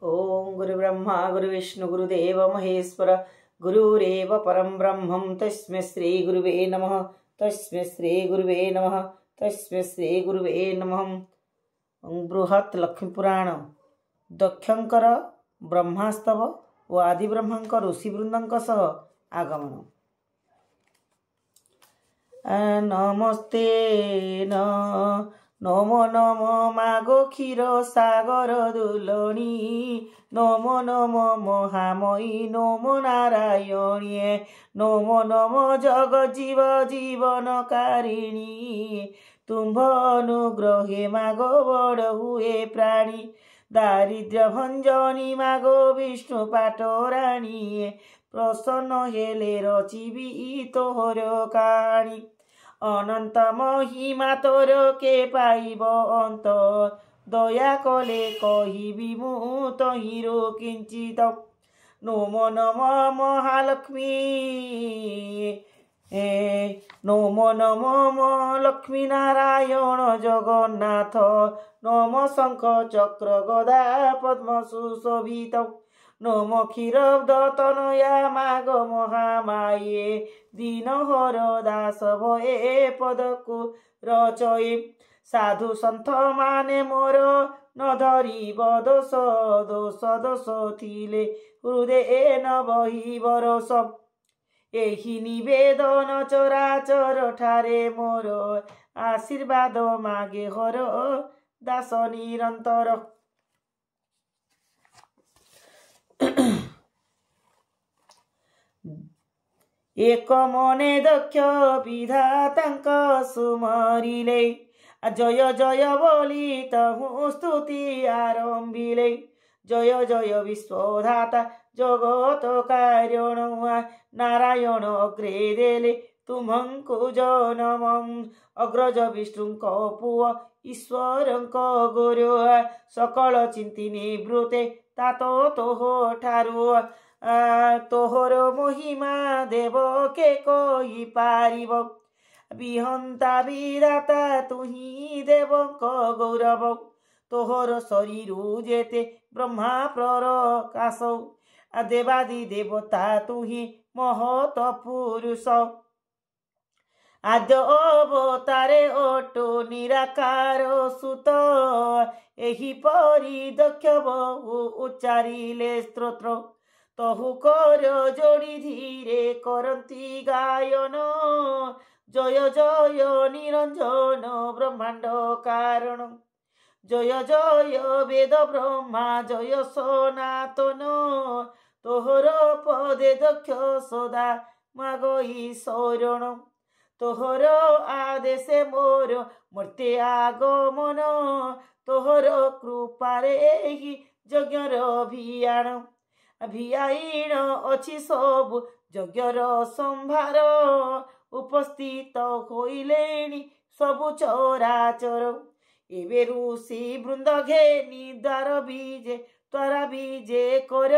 ओम गुरुब्रह्मा गुरुविष्णु गुरुदेव महेश्वर गुरुरेव परम ब्रह्मं तस्मै श्री गुरुवे नमः तस्मै श्री गुरुवे नमः तस्मै श्री गुरुवे नमः। बृहत् लक्ष्मी पुराण दक्षंकर ब्रह्मास्तव और आदि ब्रह्मांक ऋषिवृंदों सह आगमन। नमस्ते नमो नमो मागो क्षीर सागर दुलणी नमो नमो महामयी नमो नारायणी नमो नमो जगजीव जीवनकारिणी तुम्भ अनुग्रहे मागो बड़ हुए प्राणी दारिद्र्य भंजनी मागो विष्णु पाटराणी प्रसन्न हेले रचिबी तोहर काणी अनंत महिमा तोर के पाइब अंत दया कले कहिबी मु तहिरो किंचित नमो नमो महालक्ष्मी नमो नमो लक्ष्मी नारायण जगन्नाथ नमो शंख चक्र गदा पद्म सुशोभित नमो क्षीरदतनया माग महामाये दीनहर दास भये पदकु रचये साधु सन्थ माने मोर न धरिब दोष दोष दोष थिले हृदय न बहिब रस एही निवेदन चराचर ठारे मोर आशीर्वाद मागे हर दास निरंतर। एक मने दक्ष विधातांक सुमरिले जय जय बोली तहु स्तुति आरंभिले जय जय विश्वधाता जगत कारण नारायण अग्रे देले तुमको जनमं अग्रज विष्णुंक पुओ ईश्वरंक गुरु सकल चिंती निवृत्ते तातो तोहो ठारु तोहर महिमा देव के कोई पारिब विहंता विधाता तुही देवक गौरव तोहर शरीर जेते ब्रह्मा प्रकाश देवादि देवता तुही महत पुरुष आद्य अवतारे अटो निराकार सुत एही परि दक्ष बहु उच्चारिले स्तोत्र तहु कर जोड़ी धीरे करती गायन जय जय निरंजन ब्रह्मांड कारण जय जय वेद ब्रह्मा जय सनातन तोहर पदे दक्ष सदा मागई शरण तोहर आदेशे मोर मर्त्य आगमन तोहर कृपारे एही यज्ञर अभियान भियाईण अच्छी सब यज्ञर संभार उपस्थित होइलेणी सबु चराचर एबे ऋषि वृंद घेनी द्वार बीजे त्वरा बीजे कर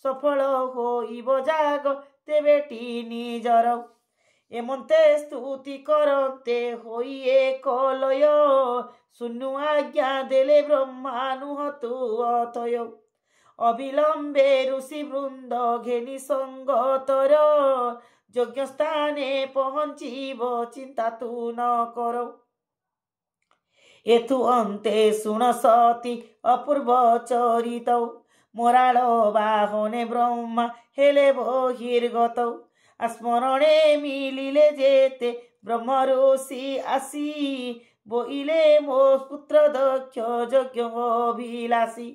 सफल होइब जाग तेबेटी निजर एमंते स्तुति करते होइए कलय शून्य आज्ञा देले ब्रह्मानुहतु अथय अविलंबे ऋषि वृंद घेनी संगतर यज्ञ स्थाने पहुंचीब चिंता तू न कर एथु अंते सुन सती अपूर्व चरित मोराल बाहने ब्रह्मा हेले बहिर्गत स्मरणे मिलिले जेते ब्रह्म ऋषि आसी बोइले मो पुत्र दक्ष यज्ञ अभिलाषी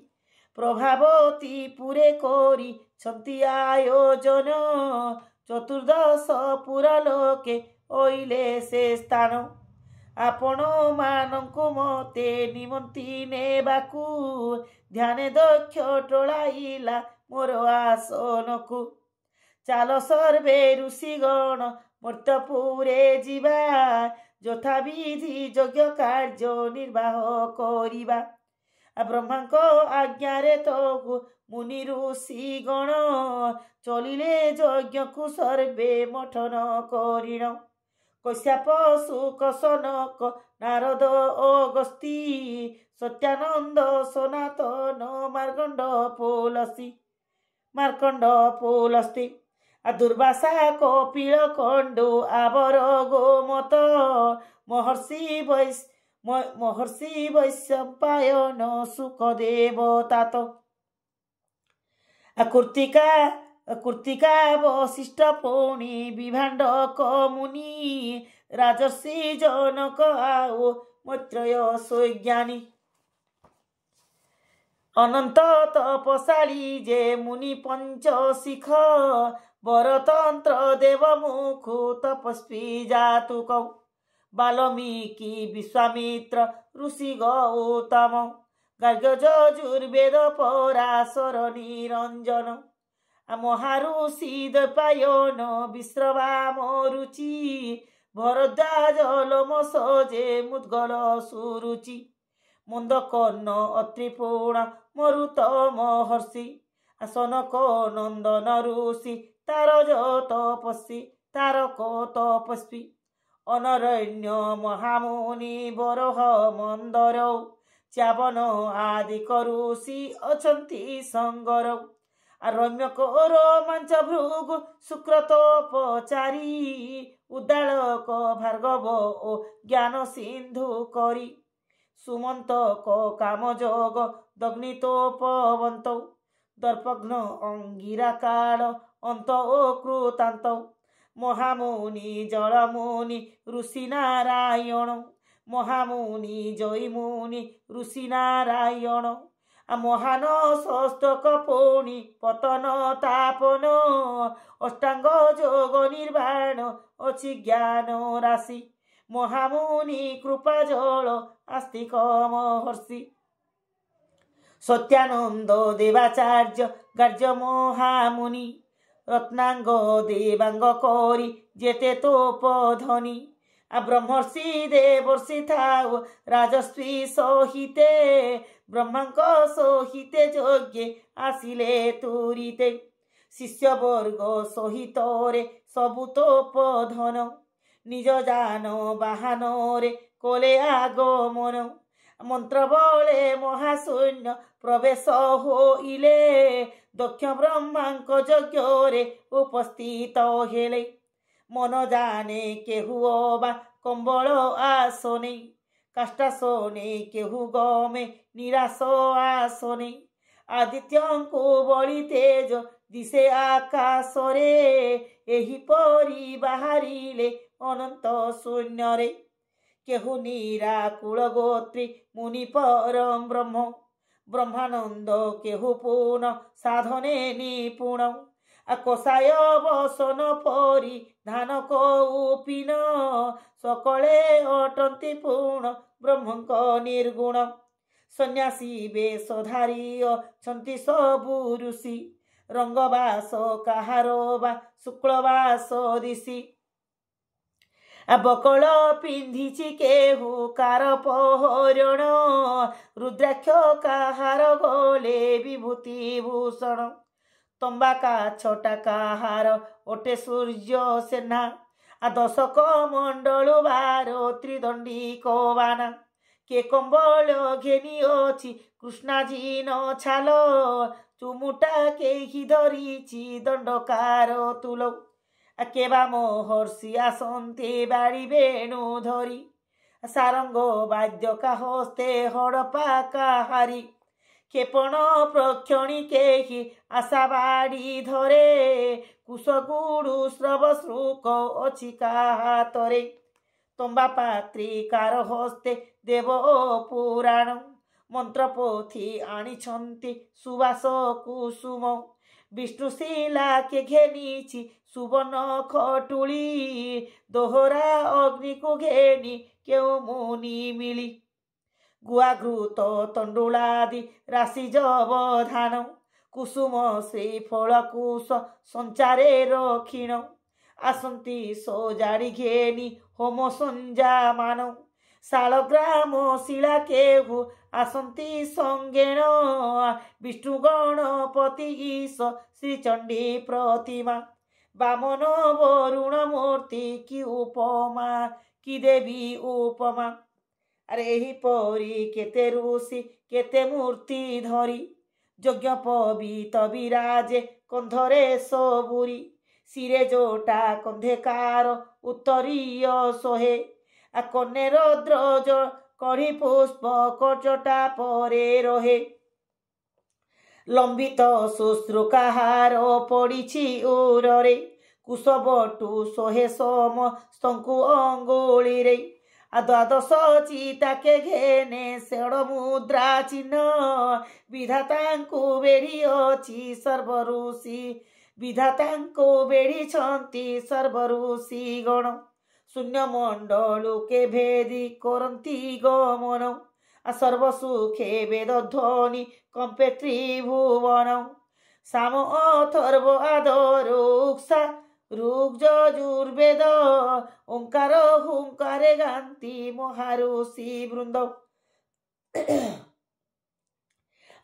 प्रभावती पुरे कोरी छंती आयोजन चतुर्दश पुरा लोके ओइले से स्थान आपण मानंकु मते निमंती नेबाकू ध्याने दक्ष टोलाइला मोर आसनकू चाल सर्वे ऋषिगण मर्त्यपुरे जीवा यथा विधि यज्ञ कार्य निर्वाह करिबा ब्रह्मांक आज्ञारे तो मुनि ऋषि गण चलिले यज्ञ को सर्वे मठन करिण कश्यप शुक सनक नारद अगस्ती सत्यानंद सनातन मार्कंड पुलस्ती दुर्वासा कपिल कंडु आवर गोमत महर्षि वैशंपायन सुखदेव तात कृतिका वशिष्ठ पौणी विभाण्डक मुनि राजर्षि जनक आओ मैत्रेय स्वज्ञानी अनंत तपशाली जे मुनि पंचशिख वरतंत्र देवमुखु तपस्वी जातुक वाल्मीकि विश्वामित्र ऋषि गौतम गार्ग्य यजुर्वेद पराशर निरंजन महाऋषि द्वैपायन विश्रवाम रुचि भरद्वाज लोमशजे मुद्गल सुरुचि मंदकर्ण अत्रिपूर्ण मरुत महर्षि सनक नंदन ऋषि तारज तपस्वी अनरण्य महामुनि बरह मंदर च्यवन आदि ऋषि अछंती संगर रम्यक रोमांच भृगु सुक्रतोपचारी उद्दालक भार्गव ओ ज्ञान सिंधु करी सुमंतक कामजोग दग्नितोपवंत दर्पघ्न अंगिरा काल अंत ओ कृतांत महामुनि जलमुनि ऋषि नारायण महामुनि जयमुनि ऋषि नारायण महान षष्टक पौणी पतन तापन अष्टांग जोग निर्वाण अच्छी ज्ञान राशि महामुनि कृपा जल आस्तिक महर्षि सत्यानंद देवाचार्य गार्ग्य महामुनि रत्नांग देवांग करी जेते तोपधनी ब्रह्मर्षि देवर्षि थाउ राजस्वी सहिते ब्रह्मांक सहिते यज्ञे आसिले तुरीते शिष्य वर्ग सहित रे सबु तोपधन निज जान बाहन रे कोले आगमन मंत्र बले महाशून्य प्रवेश होइले दक्ष ब्रह्मांक यज्ञ रे उपस्थित हेले मन जाने केहू बा कंबल आसने काष्टासने केहू गमे निराश आसने आदित्यंकु बलि तेज दिशे आकाशरे एहिपरि बाहरिले अनंत शून्य रे केहू निराकुल गोत्री मुनि परम ब्रह्म ब्रह्मानंद केहू पूर्ण साधने निपुण कषाय बसन परी धान कौपिन सकले अटंती पूर्ण ब्रह्मंक निर्गुण सन्यासी वेशधारी अछंती सबु ऋषि रंगबास काहारो बा शुक्लबास दिशि बकल पिंधिछि केहू कार पहरण रुद्राक्ष काहार गले विभूति भूषण तंबाका छोटा काहार ओटे सूर्य सेना दशक मंडल बारो त्रिदंडी कबाना के कंबल घेनी अछि कृष्णाजी न छाल चुमुटा के ही धरिछि दंडकार तुल केबा महर्षि आसन्ते बाड़ी बेणु धरी सारंग वाद्य का हस्ते हड़पा काहारी क्षेपण प्रक्षणी केही आशा बाड़ी धरे कुशगुड़ू श्रव श्रुक अछि काहातरे तंबा पात्री कार हस्ते देव पुराण मंत्र पोथी आनिछन्ति सुवास कुसुम विष्णुशिला के घेनीछि सुवन खटुली दोहरा अग्नि को घेनी केउ मुनि मिली गुआघृत तंडुलादि राशि जबधान कुसुम श्रीफल कुश संचारे रक्षिण आसंती सजाड़ी घेनी होम संजामान शालग्राम शिला केहू आसंती संगेण विष्णु गणपति ईश श्रीचंडी प्रतिमा বামন বরুণ মূর্তি কি উপমা কি দেবী উপমা। আরে এহিপରି কেতে ଋଷି কেতে মূর্তি ধরি যজ্ঞ পবিত বিরাজে কন্ধরে সবুরি শিরে জোটা কন্ধে କାର উত্তরীয় সোহে কন্যে রৌদ্র কঢ়ি পুষ্প কচটা পরে রহে লম্বিত শুশ্রুকাହାର ପଡ଼ିଛି ଉରରେ କୁଶବଟୁ ଶହେ ସମସ୍ତଙ୍କୁ ଅଙ୍ଗୁଳିରେ ଦ୍ୱାଦଶ ଚିତାକେ ଘେନେ ଷଡ଼ ମୁଦ୍ରା ଚିହ୍ନ ବିଧାତାଙ୍କୁ ବେଢ଼ିଅଛି ସର୍ବଋଷି ବିଧାତାଙ୍କୁ ବେଢ଼ିଛନ୍ତି ସର୍ବଋଷି ଗଣ ଶୂନ୍ୟମଣ୍ଡଳୁକେ ଭେଦି କରନ୍ତି ଗମନ ସର୍ବସୁଖେ ବେଦଧ୍ୱନି କମ୍ପେ ତ୍ରିଭୁବନ ସାମ ଅଥର୍ବ ଆଦର ଉକ୍ସା ऋग यजुर्वेद ओंकार हुंकारे गांती महाऋषि वृंद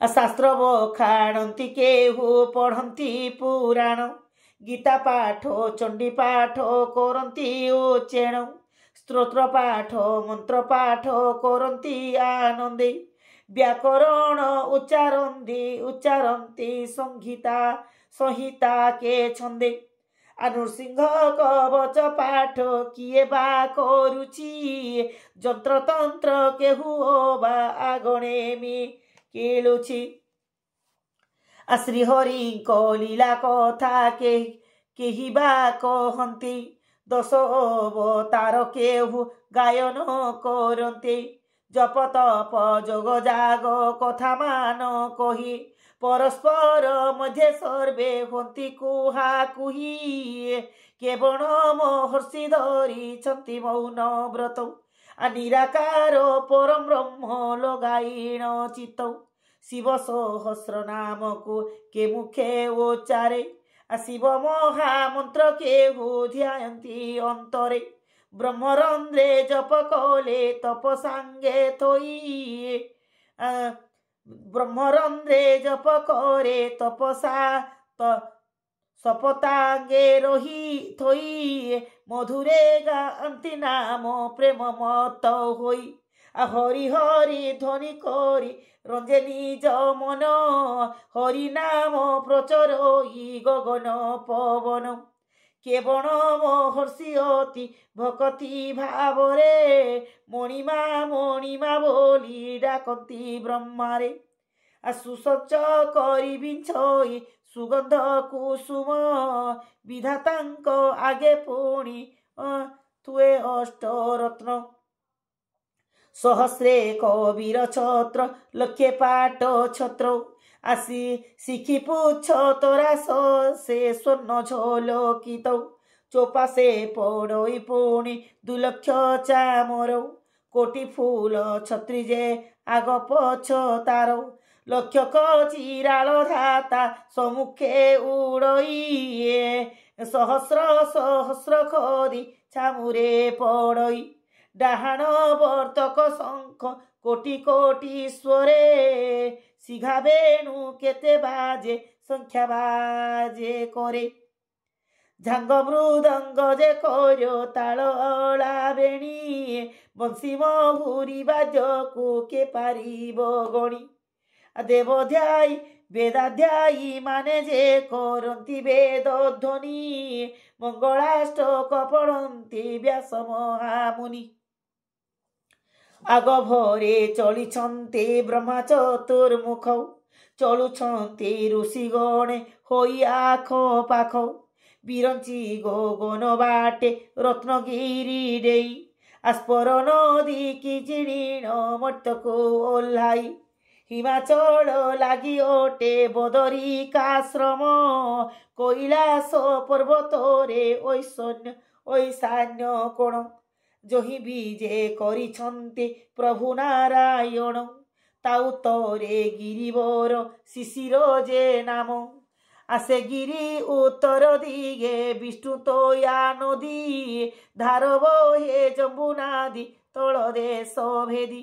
शास्त्र बखाणती केहू पढ़ती पुराण गीता पाठ चंडी पाठ करती उच्चेण स्तोत्र पाठ मंत्र पाठ करती आनंदे व्याकरण उच्चारती संहिता संहिता के छंदे नृसिंह कवच पाठ किए बा करुची जंत्रतंत्र केहू बा आगणेमी केलुची श्रीहरिको लीला कथा केही बा कहती दश अवतार केहू गायन करते जप तप जोग जाग कथा मान कही परस्पर मध्य सर्वे हंती कुहा कुही केवल महर्षि धरी मौन व्रत निराकार परम ब्रह्म लगाईण चित्त शिव सहस्र नाम को के मुखे उच्चारे शिव महामंत्र केहू ध्यायन्ति अंतरे ब्रह्मरंध्रे जप कले तप सांगे थोई ब्रह्मरंध्रे जप करे तपसा सपतांगे रही थोई मधुरे गांती नाम प्रेम मत होई हरि हरि ध्वनि करी रंजे निज मन हरि नाम प्रचरई गगन पवन केवल महर्षि अति भक्ति भावरे मणिमा बोली डाकती ब्रह्मारे सुसच्च करी बिछई सुगंध कुसुम विधातांक आगे पुणी तुए अष्टरत्न सहस्रे कबीर छत्र लक्षे पाट छत्र आसी शिखी पुछ तोरा से स्वर्ण झलकित चौपाशे पड़ई पुणी 2 लक्ष चामर कोटि फूल छत्री जे आग पछ तार लक्ष चिराल धाता सम्मुखे उड़ई सहस्र सहस्र खदी छामुरे पड़ई डाहाण वर्तक शंख कोटि कोटि स्वरे सिघा बेणु केते बाजे संख्या बाजे करे झांग मृदंग जे कर्यो ताल अला बेणी बंशी महुरी बाजकु के पारिब गणी देवध्यायी वेदाध्यायी माने जे करंती वेद ध्वनि मंगलाष्टक पढ़ंती व्यास महामुनि आग भरे चलिछन्ते ब्रह्मा चतुर्मुख चलुछन्ते ऋषिगणे होई आख पाख बिरंची गगन बाटे रत्नगिरी देई आस्पर नदी की जीर्ण मर्तको ओह्लाई हिमाचल लागी ओटे बदरिकाश्रम कैलास पर्वतरे ऐशान्य कोण जही बीजे करिछन्ते प्रभु नारायण ताउ तरे गिरिवर शिशिर जे नाम आसे गिरी उत्तर दिगे विष्णु तोया नदी धार बहे जम्बुनादी तल देश भेदी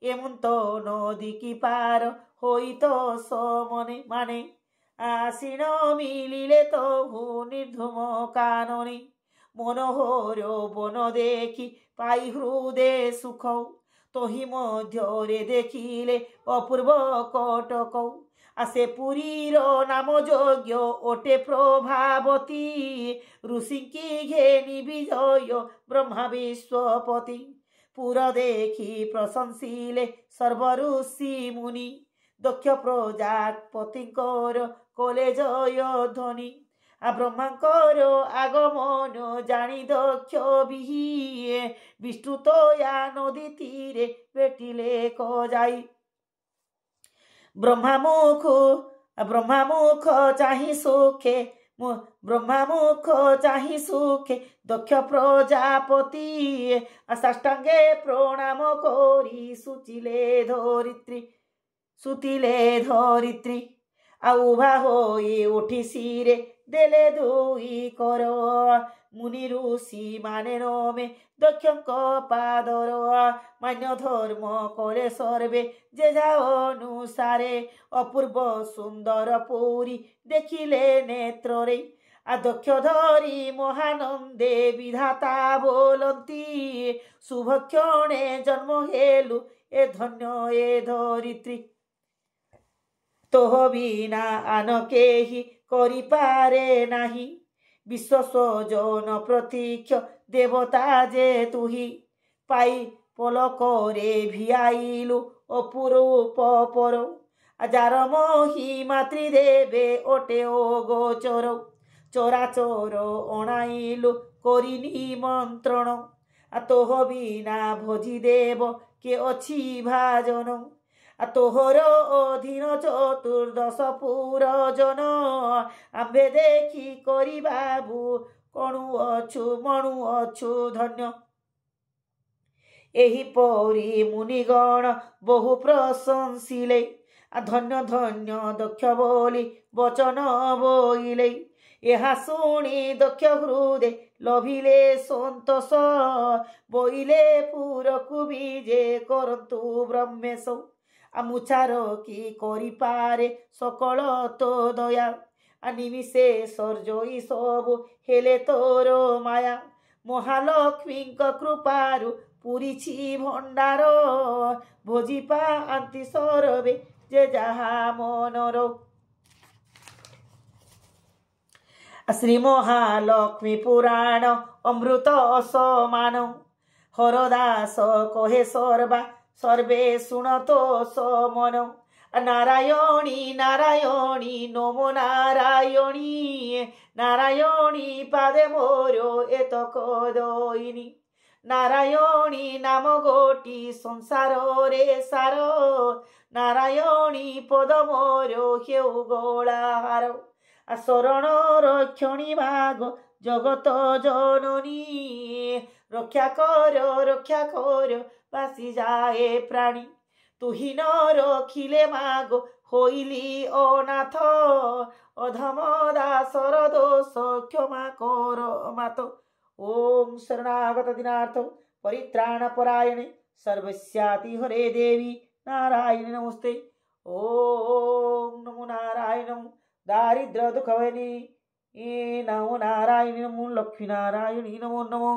एमंत नदी की पार होई तो समने माने আসিন মিলিলে তবু নির্ধুম কাননে। মনোহর বন দেখি পাই হৃদে সুখ, তহি মধ্যরে দেখিলে অপূর্ব কটক। আসে পুরীর নাম যজ্ঞ ওটে প্রভাবতী, ঋষিঙ্কি ঘেনি বিজয় ব্রহ্মা বিশ্বপতি। পুর দেখি প্রশংসিলে সর্ব ঋষি মুনি, দক্ষ প্রজাপতিঙ্কর কলে জয় ধ্বনি। ব্রহ্মাঙ্কর আগমন জানি দক্ষ বিহিয়ে, বিষ্ণুতয়া নদী তীরে বেটিলে যাই। ব্রহ্মামুখ চাহি সুখে, ব্রহ্মামুখ চাহি সুখে দক্ষ প্রজাপতি, সাষ্টাঙ্গে প্রণাম করি সুতিলে ধরিত্রী। উভা হয়ে উঠি শিরে দেলে দুই কর, মুনি ঋষি মানে নমে দক্ষঙ্ক পাদর। মান্য ধর্ম করে সর্বে যে যা অনুসারে, অপূর্ব সুন্দর পুরী দেখিলে নেত্রে। দক্ষ ধরি মহানন্দে বিধাতা বলন্তি, শুভক্ষণে জন্ম হেলু এ ধন্য এ ধরিত্রী। তোহ বিনা আন কেহি করিপারে নাহি, বিশ্ব স্বজন প্রতীক্ষ দেবতা যে তুহি। পাই পলকরে ভিয়াইলু অপূরূপ পর, যার মহিমা ত্রিদেবে ওটে ও গোচর। চরাচর অনাইলু করি নিমন্ত্রণ, তোহ বিনা ভোজি দেব কে অছি ভাজন। তোহর অধীন চতুর্দশ পুরজন, আম্ভে দেখি করি বাবু মণু অছু ধন্য। এহিপরি মুনিগণ বহু প্রশংসিলে, ধন্য ধন্য দক্ষ বলি বচন বইলে। ଏହା ଶୁଣି ଦକ୍ଷ ହୃଦେ ଲଭିଲେ ସନ୍ତୋଷ, ବଇଲେ ପୁରକୁ ବିଜେ କରନ୍ତୁ ବ୍ରହ୍ମେଶ। ମୁଛାର କି କରିପାରେ ସକଳ ତୋ ଦୟା, ନିମିଷେ ସର୍ଜଇ ସବୁ ହେଲେ ତୋର ମାୟା। ମହାଲକ୍ଷ୍ମୀଙ୍କ କୃପାରୁ ପୁରିଛି ଭଣ୍ଡାର, ଭୋଜି ପାଆନ୍ତି ସର୍ବେ ଯେ ଯାହା ମନର। শ্রী মহালক্ষ্মী পুরাণ অমৃত সমান, হরদাস কহে সর্বে শুণত সমন। নারায়ণী নারায়ণী নমো নারায়ণী, নারায়ণী পাদে মোর এতক দইনি। নারায়ণী নাম গোটি সংসারে সার, নারায়ণী পদ মোর হেউ গোলাহার। শরণ রক্ষণী মাগ জগত জননী, রক্ষা কর বাসি যায় প্রাণী। তুহি ন রখিলে মাগ হইলি অনাথ, অধম দাসর দোষ ক্ষমা কর মাত। ওম শরণাগত দীনার্থ পরিত্রাণ পরায়ণে সর্বস্যাতি হরে দেবী নারায়ণী নমস্তে। ওম নমো নারায়ণ দারিদ্র দুঃখবনি নমো নারায়ণী নমো লক্ষ্মী নারায়ণী নমো নমো।